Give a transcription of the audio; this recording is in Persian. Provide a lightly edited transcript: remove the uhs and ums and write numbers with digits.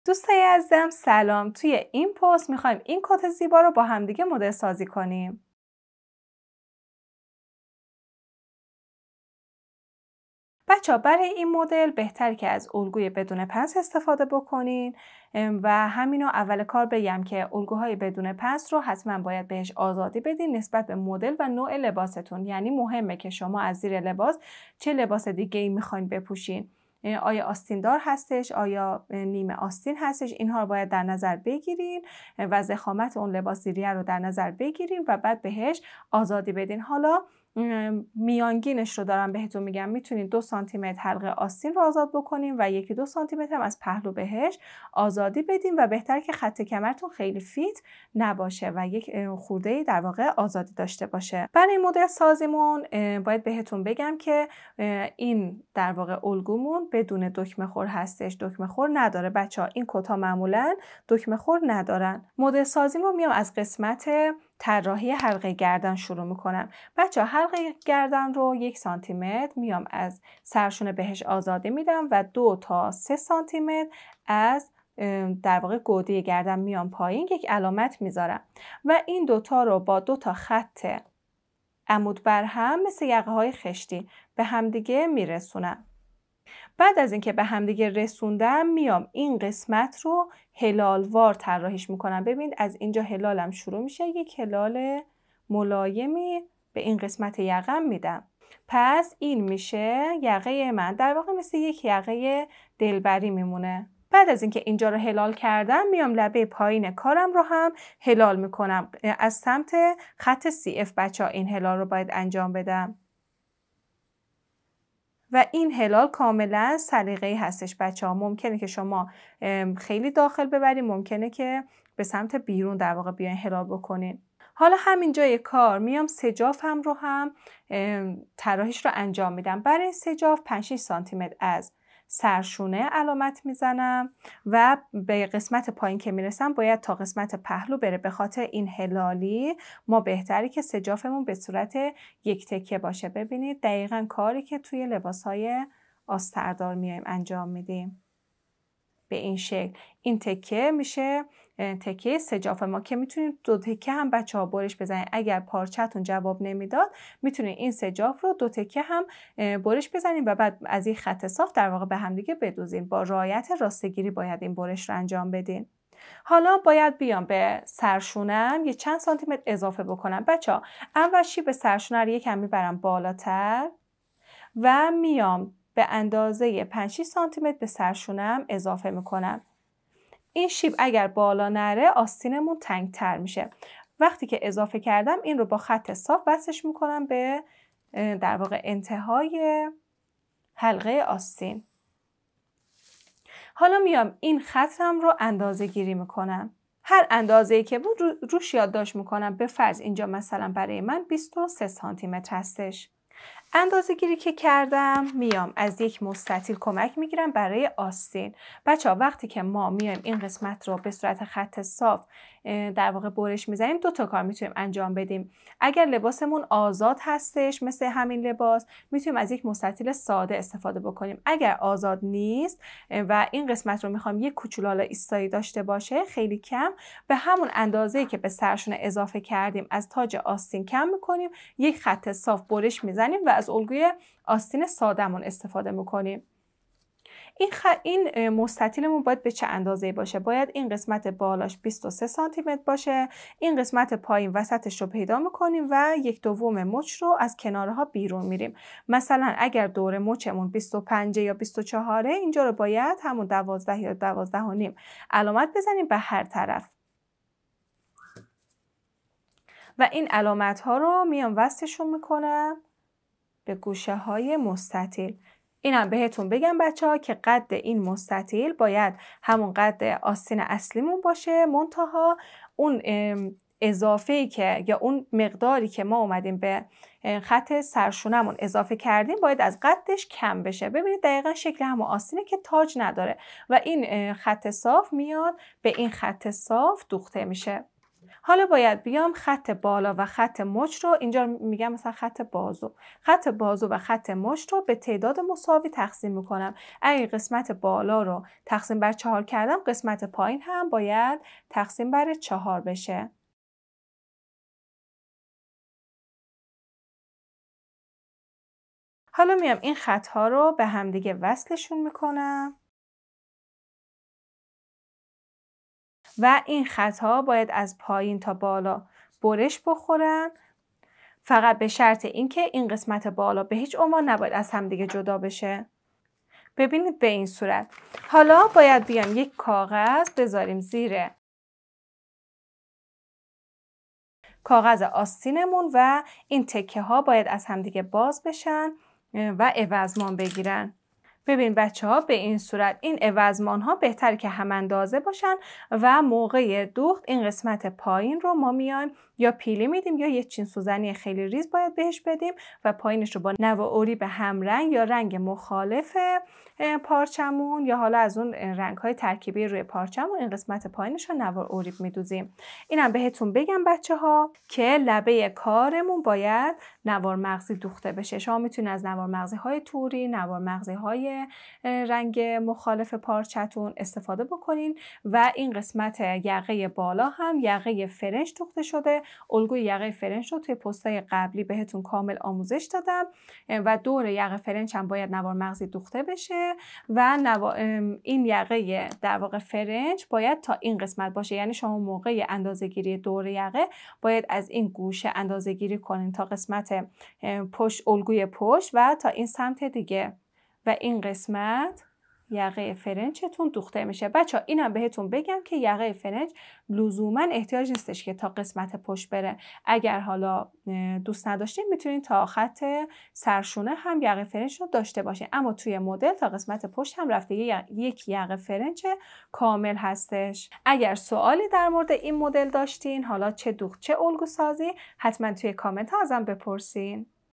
دوستای عزیزم سلام. توی این پست میخوایم این کت زیبا رو با همدیگه مدل سازی کنیم. بچه‌ها برای این مدل بهتره که از الگوی بدون پنس استفاده بکنین و همینو اول کار بگم که الگوهای بدون پنس رو حتما باید بهش آزادی بدین نسبت به مدل و نوع لباستون. یعنی مهمه که شما از زیر لباس چه لباس دیگه‌ای میخواین بپوشین. آیا آستین دار هستش، آیا نیمه آستین هستش، اینها رو باید در نظر بگیرین و ضخامت اون لباس زیریه رو در نظر بگیرین و بعد بهش آزادی بدین. حالا میانگینش رو دارم بهتون میگم، میتونید 2 سانتی متر حلقه آستین رو آزاد بکنین و 1-2 سانتی متر هم از پهلو بهش آزادی بدین و بهتر که خط کمرتون خیلی فیت نباشه و یک خورده‌ای در واقع آزادی داشته باشه. برای مدل سازیمون باید بهتون بگم که این در واقع الگومون بدون دکمه خور هستش. دکمه خور نداره بچه‌ها، این کتا معمولاً دکمه خور ندارن. مدل سازیمون میام از قسمت طراحی حلقه گردن شروع میکنم. بچه حلقه گردن رو 1 سانتی متر میام از سرشونه بهش آزادی میدم و 2 تا 3 سانتی متر از در واقع گودی گردن میام پایین، یک علامت میذارم و این دوتا رو با 2 تا خط عمود بر هم مثل یقه های خشتی به همدیگه میرسونم. بعد از اینکه به همدیگه رسوندم میام این قسمت رو هلالوار طراحیش میکنم. ببینید از اینجا هلالم شروع میشه، یک هلال ملایمی به این قسمت یقم میدم. پس این میشه یقه من، در واقع مثل یک یقه دلبری میمونه. بعد از اینکه اینجا رو هلال کردم میام لبه پایین کارم رو هم هلال میکنم. از سمت خط CF بچه‌ها این هلال رو باید انجام بدم و این هلال کاملا سلیقه‌ای هستش بچه‌ها. ممکنه که شما خیلی داخل ببرین، ممکنه که به سمت بیرون در واقع بیاین هلال بکنین. حالا همین جای کار میام سجافم رو هم طراحیش رو انجام میدم. برای سجاف 5-6 سانتی متر از سرشونه علامت میزنم و به قسمت پایین که میرسم باید تا قسمت پهلو بره. به خاطر این هلالی ما بهتره که سجافمون به صورت یک تکه باشه. ببینید دقیقاً کاری که توی لباسهای آستردار میایم انجام میدیم. به این شکل این تکه میشه تکه سجاف ما که میتونید 2 تکه هم بچه‌ها برش بزنید. اگر پارچه‌تون جواب نمیداد میتونید این سجاف رو 2 تکه هم برش بزنید و بعد از این خط صاف در واقع به هم دیگه بدوزین. با رعایت راستگیری باید این برش رو انجام بدین. حالا باید بیام به سرشونم یه چند سانتی متر اضافه بکنم. بچه‌ها اول شیب سرشونه رو یکم میبرم بالاتر و میام به اندازه 5-6 سانتی متر به سرشونم اضافه میکنم. این شیب اگر بالا نره آستینمون تنگتر میشه. وقتی که اضافه کردم این رو با خط صاف وصلش میکنم به در واقع انتهای حلقه آستین. حالا میام این خطم رو اندازه گیری میکنم. هر اندازه‌ای که بود روش یادداشت میکنم. به فرض اینجا مثلا برای من 23 سانتی متر هستش. اندازه گیری که کردم میام از یک مستطیل کمک میگیرم برای آستین. بچه‌ها وقتی که ما میایم این قسمت رو به صورت خط صاف در واقع برش میزنیم 2 تا کار میتونیم انجام بدیم. اگر لباسمون آزاد هستش مثل همین لباس میتونیم از یک مستطیل ساده استفاده بکنیم. اگر آزاد نیست و این قسمت رو میخوام یک کوچولو ایستایی داشته باشه خیلی کم، به همون اندازه‌ای که به سرشون اضافه کردیم از تاج آستین کم میکنیم، یک خط صاف برش میزنیم و از الگوی آستین ساده‌مون استفاده میکنیم. این مستطیلمون باید به چه اندازه‌ای باشه؟ باید این قسمت بالاش 23 سانتی متر باشه. این قسمت پایین وسطش رو پیدا میکنیم و 1/2 مچ رو از کنارها بیرون میریم. مثلا اگر دور مچمون 25 یا 24 اینجا رو باید همون 12 یا 12.5 علامت بزنیم به هر طرف. و این علامت ها رو میام وصلشون میکنم به گوشه های مستطیل. اینم بهتون بگم بچه‌ها که قد این مستطیل باید همون قد آستین اصلیمون باشه، منتها اون اضافه‌ای که یا اون مقداری که ما اومدیم به خط سرشونمون اضافه کردیم باید از قدش کم بشه. ببینید دقیقاً شکل همون آستینه که تاج نداره و این خط صاف میاد به این خط صاف دوخته میشه. حالا باید بیام خط بالا و خط مچ رو، اینجا میگم مثلا خط بازو و خط مچ رو به تعداد مساوی تقسیم میکنم. اگه قسمت بالا رو تقسیم بر 4 کردم، قسمت پایین هم باید تقسیم بر 4 بشه. حالا میام این خط‌ها رو به همدیگه وصلشون میکنم و این خط‌ها باید از پایین تا بالا برش بخورن، فقط به شرط اینکه این قسمت بالا به هیچ عنوان نباید از همدیگه جدا بشه. ببینید به این صورت. حالا باید بیام یک کاغذ بذاریم زیر کاغذ آستینمون و این تکه ها باید از همدیگه باز بشن و عوضمان بگیرن. ببین بچه ها به این صورت این عوضمان ها بهتر که هم اندازه باشن و موقع دوخت این قسمت پایین رو ما میایم یا پیلی میدیم یا یه چین سوزنی خیلی ریز باید بهش بدیم و پایینش رو با نوع اوری به هم رنگ یا رنگ مخالف پارچمون یا حالا از اون رنگ های ترکیبی روی پارچمون این قسمت پایینش رو نوع اوری میدوزیم. اینم بهتون بگم بچه ها که لبه کارمون باید نوار مغزی دوخته بشه. شما میتونید از نوار مغزی های توری، نوار مغزی های رنگ مخالف پارچتون استفاده بکنین و این قسمت یقه بالا هم یقه فرنج دوخته شده. الگوی یقه فرنج رو توی پست‌های قبلی بهتون کامل آموزش دادم و دور یقه فرنج هم باید نوار مغزی دوخته بشه و این یقه در واقع فرنج باید تا این قسمت باشه. یعنی شما موقع اندازه‌گیری دور یقه باید از این گوشه اندازه‌گیری کنین تا قسمت پشت، الگوی پشت و تا این سمت دیگه و این قسمت یقه فرنجتون دوخته میشه. بچه‌ها اینم بهتون بگم که یقه فرنج لزوما احتیاج نیستش که تا قسمت پشت بره. اگر حالا دوست نداشتین میتونین تا خط سرشونه هم یقه فرنج رو داشته باشین، اما توی مدل تا قسمت پشت هم رفته یک یقه فرنج کامل هستش. اگر سوالی در مورد این مدل داشتین، حالا چه دوخت چه الگو سازی، حتما توی کامنت ها ازم بپرسین.